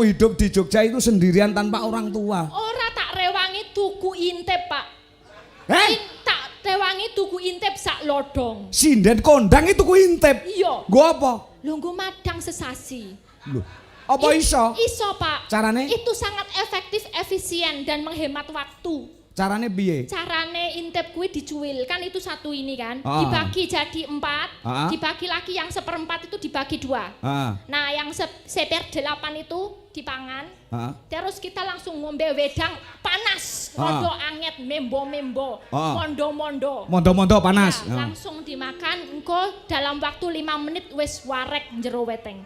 kamu hidup di Jogja itu sendirian tanpa orang tua? Ora tak rewangi tuku intip, Pak. Tak rewangi tuku intip sak lodong. Sinden kondang itu ku intip. Iya. Nggo apa? Lho nggo madang sesasi. Loh, apa iso? Iso, Pak. Carane? Itu sangat efektif, efisien dan menghemat waktu. Carane piye? Carane intip kuwi dicuil, kan itu satu ini kan, dibagi jadi 4, dibagi lagi yang 1/4 itu dibagi 2. Nah yang 1/8 itu dipangan, terus kita langsung ngombe wedang panas, rodo anget, membo-membo, mondo-mondo. Mondo-mondo panas. Ya, langsung dimakan, engko dalam waktu 5 menit wis warek jero weteng.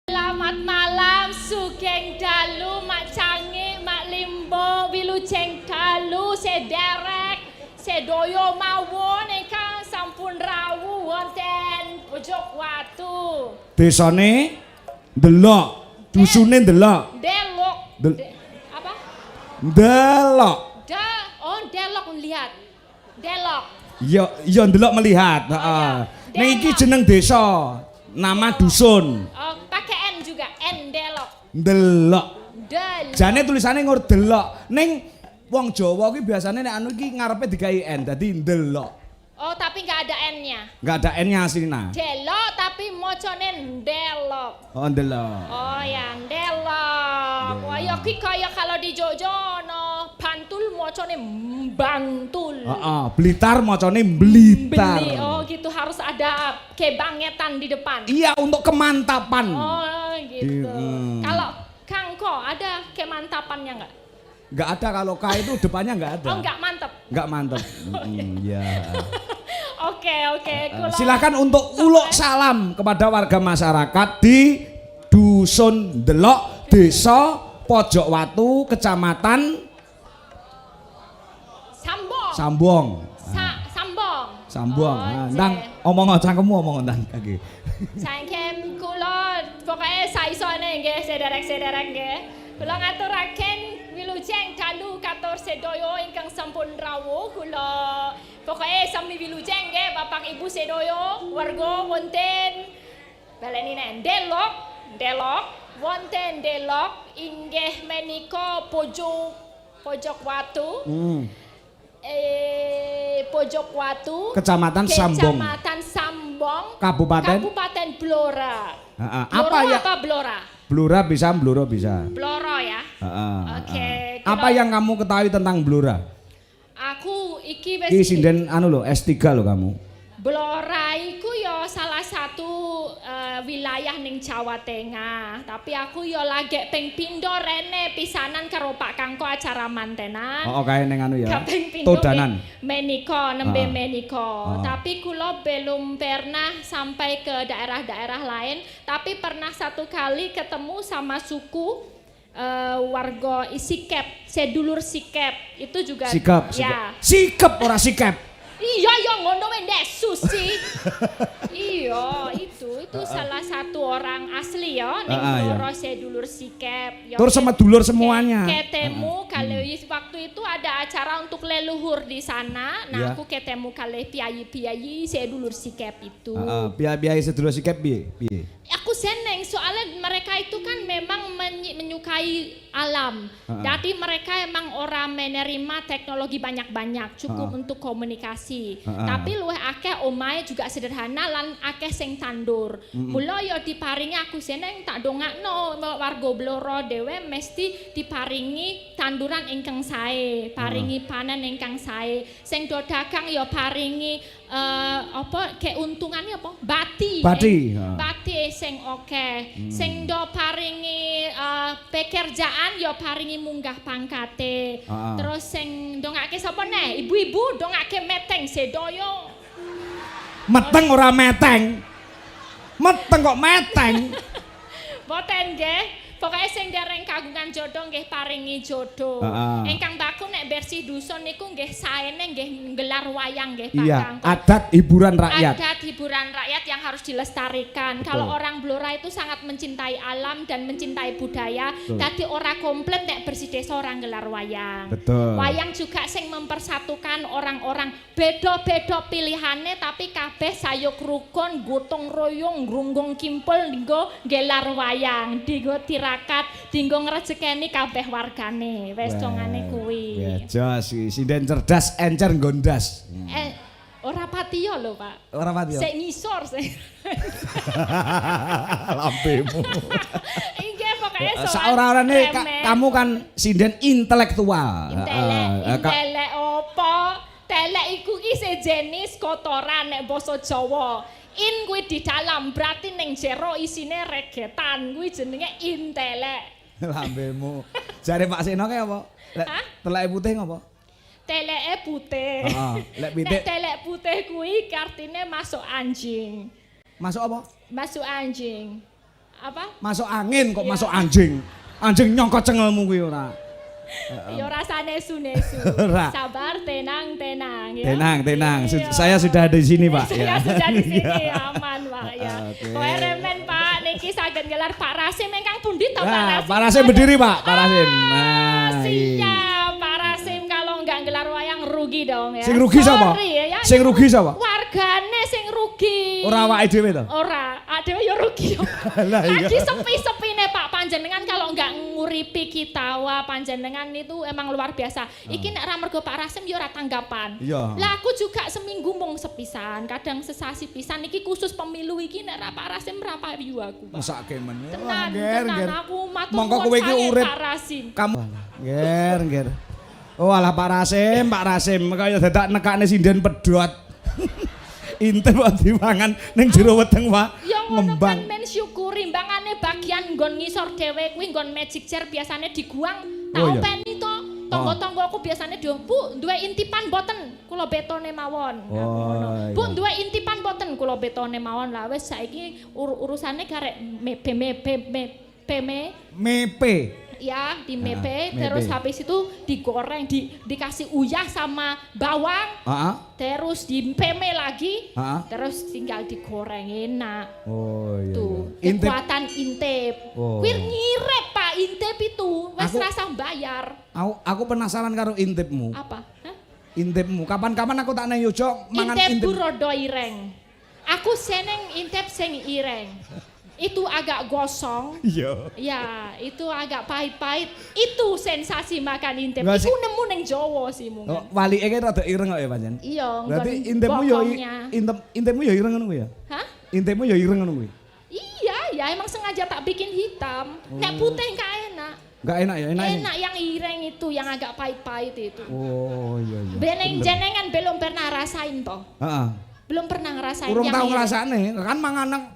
Selamat malam, Sugeng Dalu, Mak Cangi, Mak Limbo, Wilujeng Dalu, sederek, sedoyo mawon ingkang sampun rawuh wonten Pojok Watu. Desane ndelok, dusune ndelok. Delok. Apa? Ndelok. Delok lihat. Delok. Iya ndelok melihat, heeh. Ning iki jeneng desa, nama dusun. Pakai N juga, N delok. Ndelok. Delok. Jane tulisane ngur delok. Ning wong Jawa kuwi biasane nek anu iki ngarepe digawe N, dadi ndelok. Oh, tapi nggak ada N-nya. Nggak ada N-nya aslinya. Delok tapi mocone ndelok. Oh, ndelok. Oh ya, ndelok. Wah, ya ki kaya kalau di Jogja no Bantul mocone Bantul. Heeh, Blitar mocone Blitar. Beli. Oh, gitu harus ada kebangetan di depan. Iya, untuk kemantapan. Oh, gitu. Kalau Kangko ada kemantapannya nggak? Nggak ada, kalau K itu depannya nggak ada. Oh, nggak mantep. Nggak mantep. Iya. Oke. Silakan untuk uluk salam kepada warga masyarakat di Dusun Delok, Desa Pojok Watu, Kecamatan Sambong. Sambong. Ndang omong cangkemmu omong ndang kaki. Saking kula pokoke saisone nggih sederek-sederek nggih. Kula ngaturaken Wilujeng Dalu katur sedoyo ingkang sampun rawuh kula pokoke sami wilujeng nggih Bapak Ibu sedoyo warga wonten baleni nek Delok wonten Delok inggih menika Pojok Watu. Pojok Watu, Kecamatan Sambong, Kabupaten Blora. Apa ya? Apa Blora? Blora bisa, Bloro bisa. Blora ya. Oke. Apa yang kamu ketahui tentang Blora? Aku iki wis. Iki sinden anu lo S3 lo kamu. Blora iku ya salah satu wilayah ning Jawa Tengah, tapi aku ya lagi ping pindho rene pisanan karo Pak Kangko acara mantenan. Oh, kae ning anu ya. Todanan. Nembe meniko. Tapi kula belum pernah sampai ke daerah-daerah lain, tapi pernah satu kali ketemu sama suku warga Sikep, sedulur Sikep. Itu juga ya. Sikep ora Sikep. Iya ya ngono wendek susi. Iya itu salah satu orang asli ya ning Blora sedulur Sikep. Terus sama dulur semuanya. Ketemu kalau waktu itu ada acara untuk leluhur di sana. Nah aku ketemu kali piyayi sedulur Sikep itu. Piyayi sedulur Sikep piye? Aku seneng soalnya mereka itu kan memang menyukai alam. Jadi mereka emang orang menerima teknologi banyak-banyak cukup untuk komunikasi. Tapi luwih akeh omahe juga sederhana lan akeh sing tandur. Mula ya diparingi aku seneng tak dongakno warga Blora dhewe mesti diparingi tanduran ingkang sae, paringi panen ingkang sae. Sing do dagang ya paringi apa keuntungannya apa? Bati sing oke. Sing do paringi pekerjaan ya paringi munggah pangkate. Terus sing dongake sapa neh? Ibu-ibu dongake meteng sedoyo. Meteng ora meteng. Meteng kok meteng. Boten nggih. Pokoknya sing dereng kagungan jodoh nggih paringi jodoh. Ingkang baku nek bersih dusun niku nggih saene nggih gelar wayang nggih Pak Kangko. Adat hiburan rakyat. Adat hiburan rakyat yang harus dilestarikan. Betul. Kalau orang Blora itu sangat mencintai alam dan mencintai budaya. Dadi ora komplit nek bersih desa orang gelar wayang. Betul. Wayang juga sing mempersatukan orang-orang beda-beda pilihane tapi kabeh sayuk rukun, gotong royong, grunggong kimpul dinggo gelar wayang, dinggo tirakat, dinggo ngrejekeni kabeh wargane. Wis dongane kuwi. Ya jos sinden cerdas encer gondas. Ora patiyo lho, Pak. Ora pati. Sik ngisor sik. Lambemu. Inggih pokoke soal. Saora-orane kamu kan sinden intelektual. Intelek opo? Telek iku ki sejenis kotoran nek basa Jawa. In kuwi di dalam, berarti ning jero isine regetan. Kuwi jenenge intelek. Lambemu. Jare Pak Seno ki apa? Lek teleke putih ngopo? Teleke putih. Lek pitik. Nek telek putih kuwi artine masuk anjing. Masuk apa? Masuk anjing. Apa? Masuk angin kok masuk anjing. Anjing nyongkot cengelmu kuwi ora. Ya rasane nesu-nesu. Sabar, tenang ya. Tenang. Iya. Saya sudah ada di sini, Pak. Saya sudah di sini, aman, Pak ya. Kowe remen, Pak. Niki saged gelar Pak Rasim ingkang pundi to, Pak Rasim? Pak Rasim berdiri, Pak. Pak Rasim. Siap, Pak Rasim kalau enggak gelar wayang rugi dong ya. Sing rugi sapa? Ya, Sing rugi sapa? Wargane sing rugi. Ora awake dhewe to? Ora, adewe ya rugi. Lagi sepi-sepine Pak panjenengan kalau enggak nguripi kita, wah panjenengan itu emang luar biasa. Iki nek ra mergo Pak Rasim ya ora tanggapan. Lah aku juga seminggu mung sepisan, kadang sesasi pisan iki khusus pemilu iki nek ra Pak Rasim ra payu aku. Mesake men. Tenan aku matur mongko kowe iki urip Pak Rasim. Kamu ger. Oh alah Pak Rasim kaya dadak nekane sinden pedhot. Intip kok dimangan ning jero weteng Pak. Ya ngono kan men syukuri mbangane bagian nggon ngisor dhewe kuwi nggon magic chair biasane diguang tak openi to. Tangga-tanggaku biasane do, Bu, duwe intipan boten? Kula betone mawon. Bu, duwe intipan boten? Kula betone mawon. Lah wis saiki urusane karek mepe. Ya, di mepe, terus habis itu digoreng, dikasih uyah sama bawang, terus di peme lagi, terus tinggal digoreng enak. Oh iya. Tuh, kekuatan intip. Kuwi ngirep Pak intip itu, wis rasa bayar. Aku penasaran karo intipmu. Apa? Intipmu, kapan-kapan aku tak nang Yojo mangan intip. Intip rodo ireng. Aku seneng intip sing ireng. Itu agak gosong. Iya. Ya, itu agak pahit-pahit. Itu sensasi makan intip. Iku nemu ning Jawa sih mungkin. Walike ki rada ireng kok ya pancen. Iya, berarti intipmu ya ireng ngono kuwi ya? Hah? Intipmu ya ireng ngono kuwi. Iya, ya emang sengaja tak bikin hitam. Nek putih enggak enak. Enggak enak ya, enak. Enak yang ireng itu, yang agak pahit-pahit itu. Oh iya. Beneng jenengan belum pernah rasain toh? Heeh. Belum pernah ngerasain. Urung tahu ngrasane, kan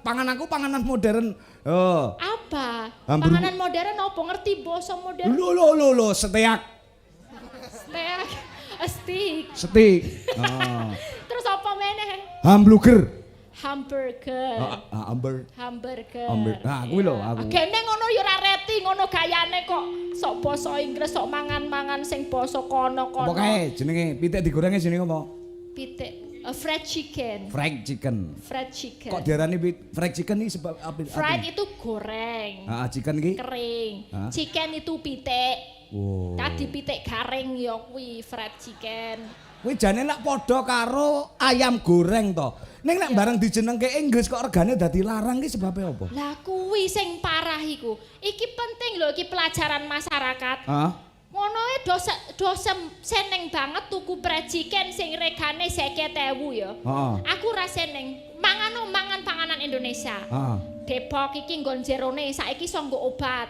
panganan modern. Oh. Apa? Panganan modern apa ngerti basa modern? Lho, steak. Steak. Terus apa meneh? Hamburger. Nah, kuwi lho aku. Kene ngono ya ora reti, ngono gayane kok. Sok basa Inggris, sok mangan-mangan sing basa kono-kono. Apa kae jenenge? Pitik digorenge jenenge apa? Pitik. Fried chicken. Kok diarani fried chicken iki sebab apa? Fried itu goreng. Chicken iki kering. Chicken itu pitik. Tadi pitik garing ya kuwi fried chicken. Kuwi jane lak padha karo ayam goreng to. Ning nek bareng dijenengke Inggris kok regane dadi larang iki sebabe apa? Lah kuwi sing parah iku. Iki penting lho, iki pelajaran masyarakat. Ngono do seneng banget tuku fried chicken sing regane 50.000 ya. Aku ra seneng. Mangan panganan Indonesia. Depok iki nggon jerone saiki iso nggo obat.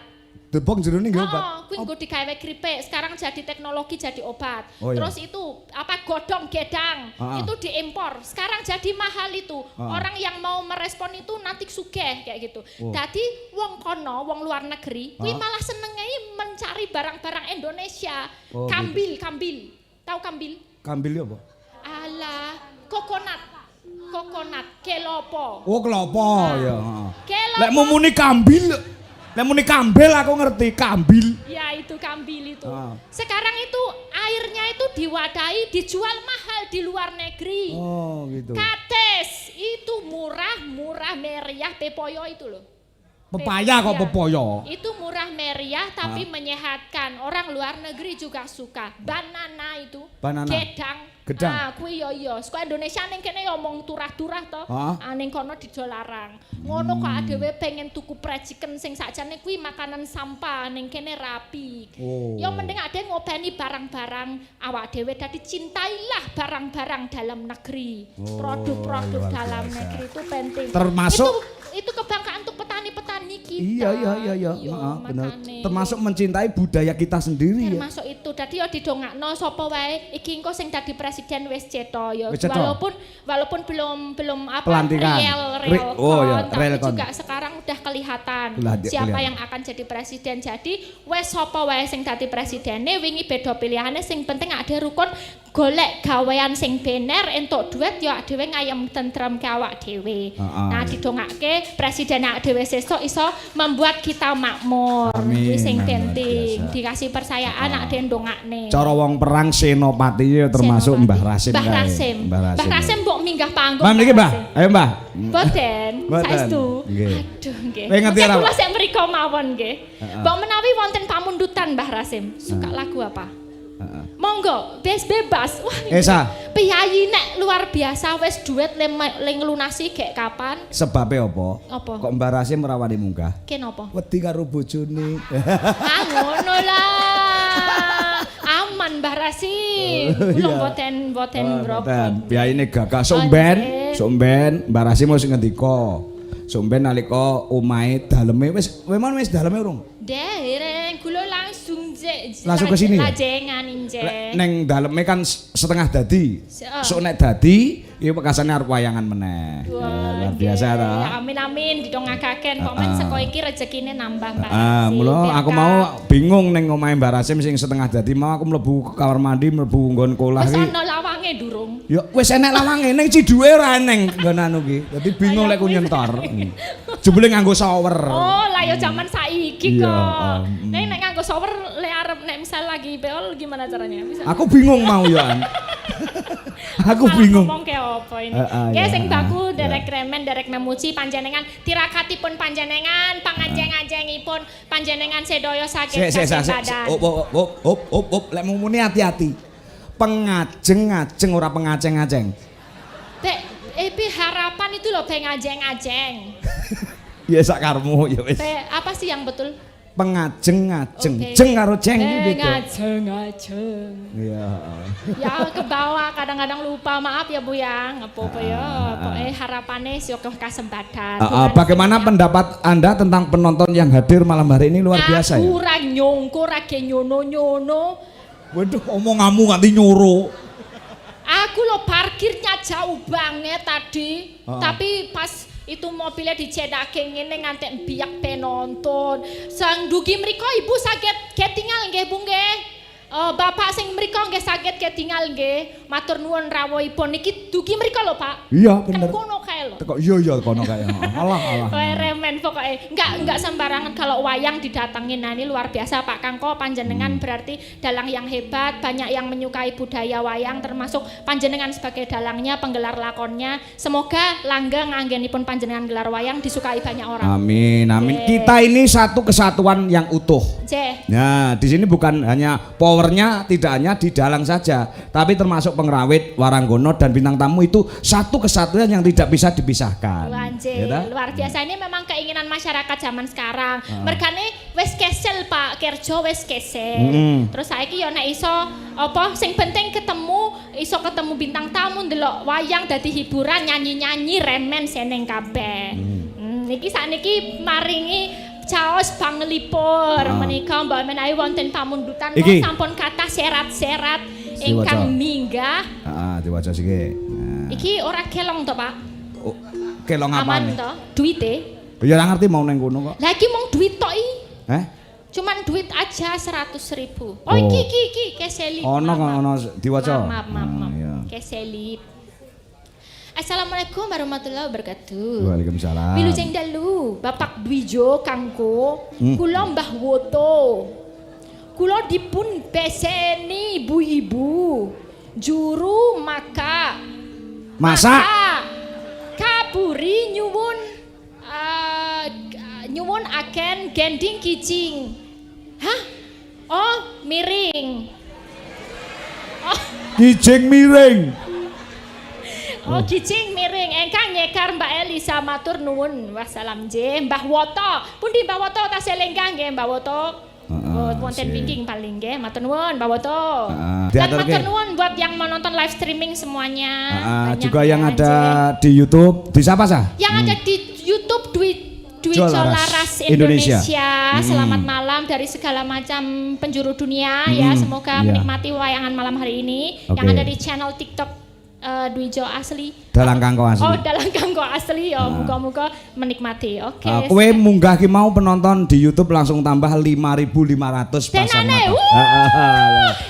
Depok jerone nggo obat. Kuwi nggo digawe keripik, sekarang jadi teknologi jadi obat. Terus itu apa godong gedang itu diimpor. Sekarang jadi mahal itu. Orang yang mau merespon itu nanti sugih kayak gitu. Dadi wong kono, wong luar negeri, kuwi malah senenge mencari barang-barang Indonesia. Kambil. Tahu kambil? Kambil apa? Alah, kokonat, kelopo. Oh, kelopo ya. Kelopo. Lek muni kambil. Lek muni kambil aku ngerti, kambil. Ya itu kambil itu. Sekarang itu airnya itu diwadahi dijual mahal di luar negeri. Oh gitu. Kates itu murah meriah pepaya itu loh. Pepaya kok pepaya. Itu murah meriah tapi menyehatkan. Orang luar negeri juga suka. Banana itu. Banana. Gedang. Ah, kuwi yo. Saka Indonesia ning kene yo omong turah-turah to. Ning kono dijo larang. Ngono kok dhewe pengen tuku fried chicken sing sakjane kuwi makanan sampah ning kene rapi. Yo mending ade ngopeni barang-barang awak dhewe dadi cintailah barang-barang dalam negeri. Produk-produk dalam negeri itu penting. Termasuk itu kebanggaan untuk petani-petani kita. Iya. Benar. Termasuk mencintai budaya kita sendiri ya. Termasuk itu. Dadi yo didongakno sapa wae iki engko sing dadi presiden wis cetha ya. Walaupun belum apa pelantikan. Real tapi juga sekarang udah kelihatan siapa yang akan jadi presiden. Jadi wis sapa wae sing dadi presidene wingi beda pilihane sing penting ada rukun golek gawean sing bener entuk duit ya dhewe ngayem tentrem ke awak dhewe. Nah didongake presiden awak dhewe sesuk iso membuat kita makmur. Kuwi sing penting. Dikasih percayaan awak dhewe ndongakne. Cara wong perang senopati ya termasuk Mbah Rasim. Mbah Rasim mbok minggah panggung. Mbah niki Mbah. Ayo Mbah. Boten. Saestu. Aduh nggih. Kula sik mriko mawon nggih. Mbok menawi wonten pamundutan Mbah Rasim, suka lagu apa? Monggo, bebas. Wah, Esa. Piyayi nek luar biasa wis duit le nglunasi gek kapan? Sebabe apa? Kok Mbah Rasim ora wani munggah? Kenapa? Wedi karo bojone. Ngono lah. Aman Mbah Rasim. Kula boten grobot. Piyayine gagah somben Mbah Rasim wis ngendika. Somben nalika omahe daleme wis daleme urung? Dereng kula langsung ke sini. Lajengan injek. Neng daleme kan setengah dadi. Sok nek dadi iki pekasane arep wayangan meneh. Luar biasa ta. Amin didongakaken kok men saka iki rezekine nambah Mbak. Mula aku mau bingung neng omahe Mbak Rasim sing setengah dadi mau aku mlebu kamar mandi mlebu nggon kolah iki. Wis ana lawange durung. Ya wis enek lawange ning Ciduwe ora eneng nggon anu ki. Dadi bingung lek ku nyentor. Jebule nganggo shower. Oh, lah ya zaman saiki kok. Nek nganggo shower le arep nek misal lagi beol gimana caranya? Bisa. Aku bingung mau ya. Aku bingung. Ngomong ke apa ini? Ya sing baku derek remen derek memuji panjenengan tirakatipun panjenengan pangajeng-ajengipun panjenengan sedaya saged badan. Lek mumune hati-hati. Pengajeng-ajeng ora pengaceng-aceng. Epi harapan itu loh pengajeng-ajeng. Ya sak karmu ya wis. Apa sih yang betul? Pengajeng-ajeng. Jeng karo jeng iki beda. Pengajeng-ajeng. Iya. Ya ke bawah kadang-kadang lupa, maaf ya Bu ya. Apa ya? Pokoknya harapannya syukur kasempatan. Bagaimana pendapat Anda tentang penonton yang hadir malam hari ini luar biasa ya? Aku ora nyongko ora nyono-nyono. Waduh omonganmu nganti nyoro. Aku lo parkirnya jauh banget tadi, tapi pas itu mobilnya dicedake ngene ngantek biak penonton. Sang dugi mriko ibu sakit ketinggal nggih Bu nggih. Bapak sing mriko nggih saged ketinggal nggih. Matur nuwun rawuhipun niki dugi mriko lho Pak. Iya bener. Kan kono kae lho. Teko iya kono kae. Alah. Remen pokoknya. Enggak sembarangan kalau wayang didatengin. Nah ini luar biasa Pak Kangko panjenengan berarti dalang yang hebat, banyak yang menyukai budaya wayang termasuk panjenengan sebagai dalangnya, penggelar lakonnya. Semoga langgeng anggenipun panjenengan gelar wayang disukai banyak orang. Amin. Kita ini satu kesatuan yang utuh. Nah, di sini bukan hanya powernya tidak hanya di dalang saja, tapi termasuk pengrawit, waranggono dan bintang tamu itu satu kesatuan yang tidak bisa dipisahkan. Luar biasa, ini memang keinginan masyarakat zaman sekarang. Mergane wis kesel Pak Kerjo wis kesel. Terus saiki yo nek iso apa sing penting iso ketemu bintang tamu ndelok wayang dadi hiburan nyanyi-nyanyi remen seneng kabeh. Niki sakniki maringi caos panglipur menika mbak menawi wonten pamundutan sampun kathah serat-serat ingkang minggah. Diwaca siki. Iki ora kelong to Pak? Kelong apa? Aman to? Duite? Ya ora ngerti mau nang kono kok. Lah iki mung duit tok iki. Cuman duit aja 100.000. Oh iki keselip. Ono diwaca. Maaf. Keselip. Assalamualaikum warahmatullahi wabarakatuh. Waalaikumsalam. Wilujeng dalu, Bapak Dwijo Kangko, kula Mbah Woto. Kula dipun beseni ibu-ibu. Juru masak. Ngapuri nyuwun agen gending kijing. Hah? Oh, miring. Oh. Kijing miring. Oh, kijing miring. Engkang nyekar Mbak Elisa matur nuwun. Wassalam nggih. Mbah Woto. Pundi Mbah Woto tasih lenggah nggih Mbah Woto? Wonten pingking paling nggih. Matur nuwun Mbah Woto. Dan matur nuwun buat yang menonton live streaming semuanya. Juga yang ada di YouTube. Di siapa sah? Yang ada di YouTube Dwi Laras Indonesia. Selamat malam dari segala macam penjuru dunia ya. Semoga menikmati wayangan malam hari ini. Yang ada di channel TikTok Dwijo asli. Dalang Kangko asli. Oh, Dalang Kangko asli ya. Muga-muga menikmati. Oke. Kowe munggah ki mau penonton di YouTube langsung tambah 5.500 pasang mata.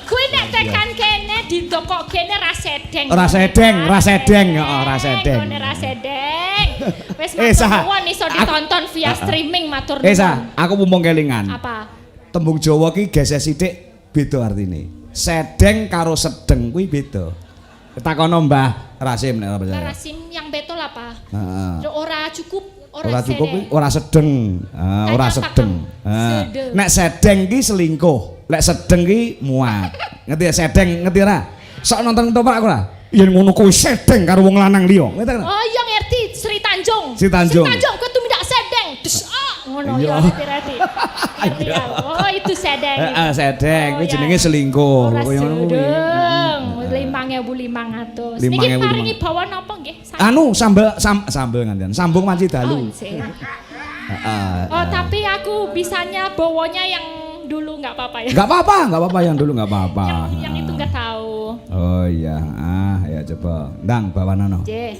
Kowe nek tekan kene ditokok kene rasedeng. Rasedeng, rasedeng, heeh, rasedeng. Kene rasedeng. Wis matur iso ditonton via streaming matur nuwun. Aku mumpung kelingan. Apa? Tembung Jawa ki gesek sithik beda artine. Sedeng karo sedeng kuwi beda. Takono Mbah Rasim nek ora percaya. Mbah Rasim yang betul apa? Heeh. Ora cukup, ora sedeng. Ora sedeng. Nek sedeng ki selingkuh, lek sedeng ki muat. Ngerti ya sedeng, ngerti ora? Sok nonton ketoprak aku ora? Yen ngono kuwi sedeng karo wong lanang liya. Ngerti ora? Oh iya ngerti, Sri Tanjung. Sri Tanjung kowe tumindak sedeng. Des ngono ya ngerti. Oh itu sedeng. Heeh, sedeng kuwi jenenge selingkuh. Koyo ngono kuwi. 5.500. Niki paringi bawah napa nggih? Anu sambel nganten. Sambung wanci dalu. Oh, tapi aku bisanya bawanya yang dulu nggak apa-apa ya. Nggak apa-apa yang dulu nggak apa-apa. Yang itu nggak tahu. Oh iya, ya coba. Ndang bawana no. Nggih.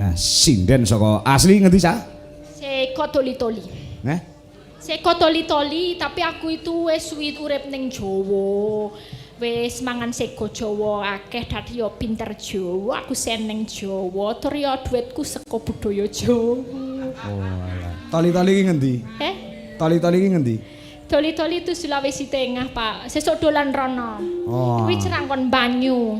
Nah, sinden saka asli ngerti sa? Seko toli-toli. Seko toli-toli, tapi aku itu wis suwi urip ning Jawa. Wis mangan sego Jawa akeh dadi yo pinter Jawa, aku seneng Jawa, tur yo duitku saka budaya Jawa. Oh alah. Toli-toli ki ngendi? Toli-toli ki ngendi? Toli-toli itu Sulawesi Tengah, Pak. Sesuk dolan rono. Kuwi Cerangkon banyu.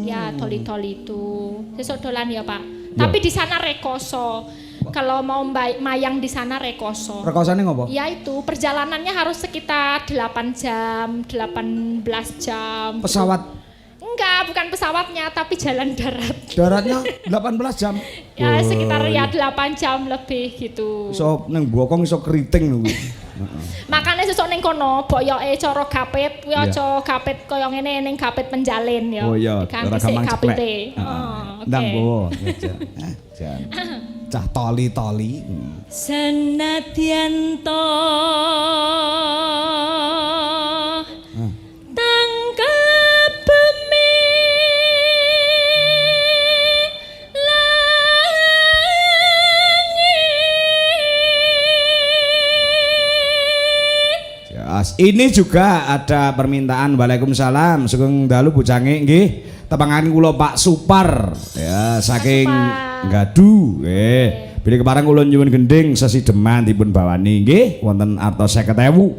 Ya, toli-toli itu. Sesuk dolan ya, Pak. Tapi di sana rekoso. Kalau mau mayang di sana rekoso. Rekosane ngopo? Ya itu, perjalanannya harus sekitar 8 jam, 18 jam. Pesawat? Enggak, bukan pesawatnya, tapi jalan darat. Daratnya 18 jam? Ya, sekitar ya 8 jam lebih gitu. Iso neng bokong iso keriting lho. Makanya sesuk ning kono boyoke cara gapit kuwi aja gapit kaya ngene ning gapit penjalin ya. Oh iya, ora gampang ceklek. Ndang bowo. Jan. Cah toli-toli. Senadyan to tangkap bumi ini juga ada permintaan. Waalaikumsalam. Sugeng dalu bujange nggih. Tepangan kula Pak Supar ya saking Ngadu. Bilih kepareng kula nyuwun gending sesideman dipun bawani nggih wonten artos 50.000.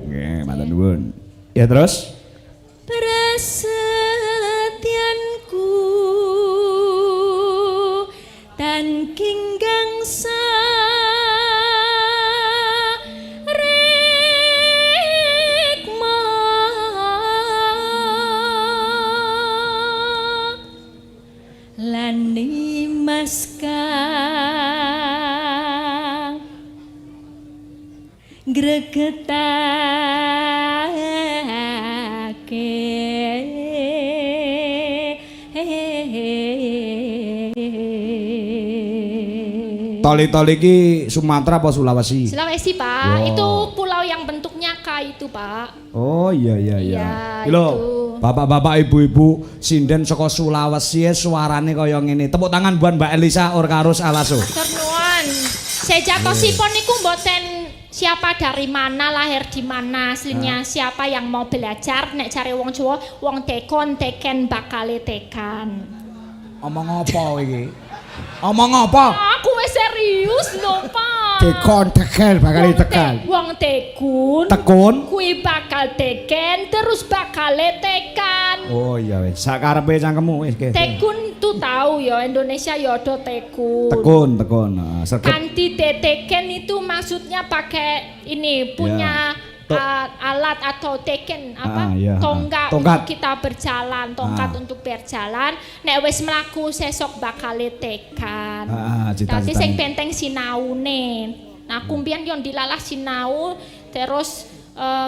Nggih, matur nuwun. Ya terus prasetyanku tan kinggangsa Toli-toli ki Sumatera apa Sulawesi? Sulawesi, Pak. Itu pulau yang bentuknya K itu, Pak. Oh iya. Lho, bapak-bapak ibu-ibu sinden saka Sulawesi suarane kaya ngene. Tepuk tangan buat Mbak Elisa Orkarus Alaso. Matur nuwun. Sejatosipun niku mboten siapa dari mana, lahir di mana, aslinya siapa yang mau belajar. Nek cari wong Jawa, wong tekon teken bakale tekan. Omong apa iki? Omong apa? Aku wis serius lho, Pak. Tekon tekel bakal tekan. Wong tekun. Tekun. Kuwi bakal teken terus bakal tekan. Oh iya wis. Sakarepe cangkemmu wis. Tekun tuh tahu ya Indonesia ya ada tekun. Tekun. Kanti teken itu maksudnya pakai ini punya alat atau teken apa tonggak untuk kita berjalan, tongkat untuk berjalan. Nek wis mlaku sesok bakal tekan. Dadi sing penting sinaune. Nah kumpian yo dilalah sinau terus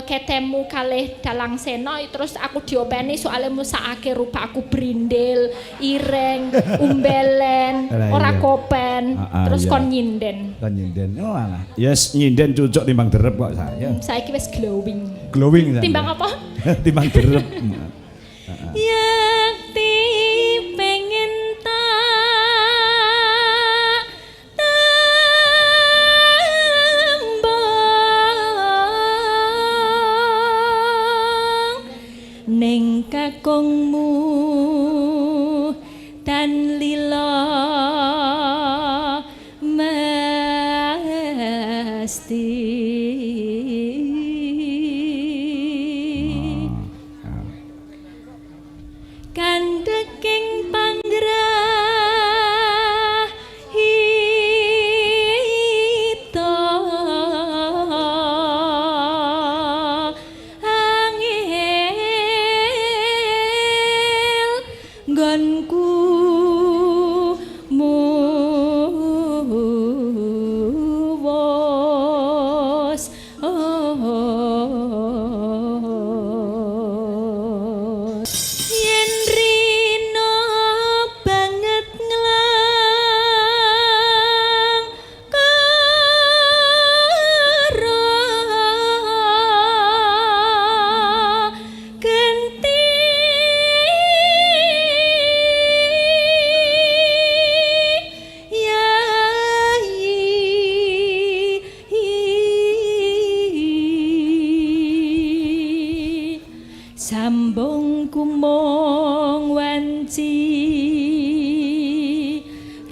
ketemu kalih dalang seno terus aku diopeni soalnya musakake rupa aku brindil, ireng, umbelen, ora kopen, terus kon nyinden. Kon nyinden. Oh alah. Yes, nyinden cocok timbang derep kok saya. Saiki wis glowing. Glowing. Timbang apa? Timbang derep. Yakti pengen ning kakungmu tan lila mesti kandeking panggrahita nggonku muwos yen rino banget nglang karo genti sambung kumong wanci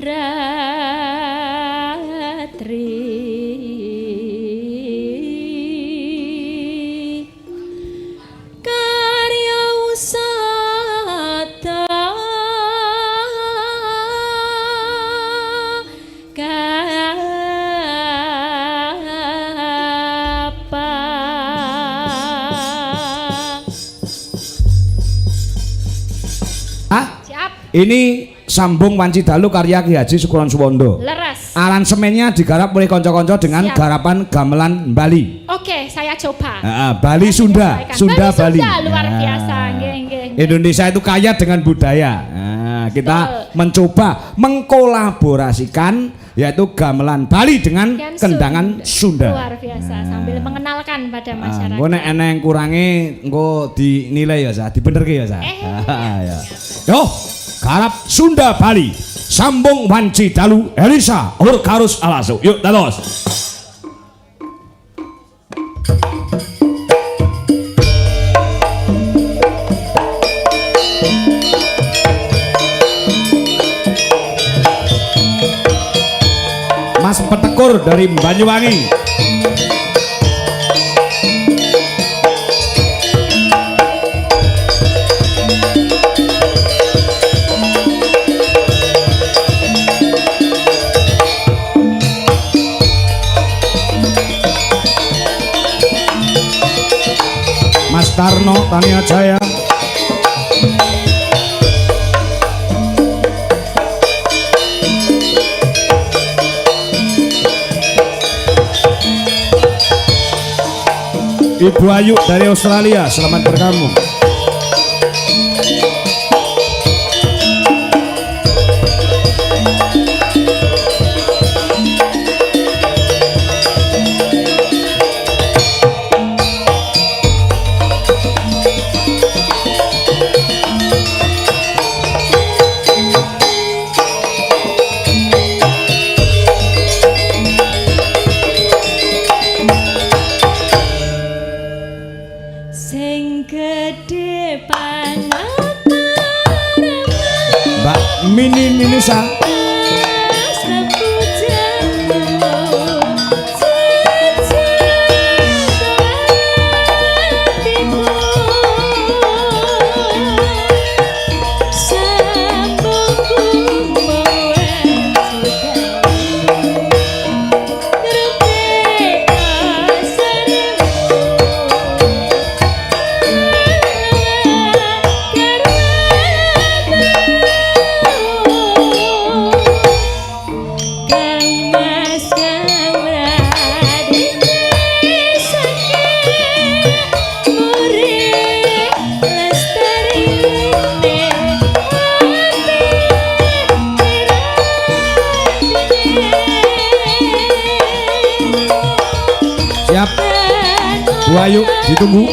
ratri karya usata Ini sambung Wanci Dalu karya Ki Haji Syukuron Suwondo. Leres. Aransemennya digarap oleh konco-konco dengan garapan gamelan Bali. Oke, saya coba. Bali Sunda, Bali. Luar biasa, nggih. Indonesia itu kaya dengan budaya. Kita mencoba mengkolaborasikan yaitu gamelan Bali dengan kendangan Sunda. Luar biasa, sambil mengenalkan pada masyarakat. Engko nek ana yang kurange engko dinilai ya, Sa, dibenerke ya, Sa. Ya. Yo, garap Sunda Bali, sambung Wanci Dalu Elisa Urkarus Alasu. Yuk, dados. Mas Petekur dari Banyuwangi. Mas Tarno Tania Jaya. Ibu Ayu dari Australia, selamat berkamu. Mini Sa Siap Bu Ayu, ditunggu.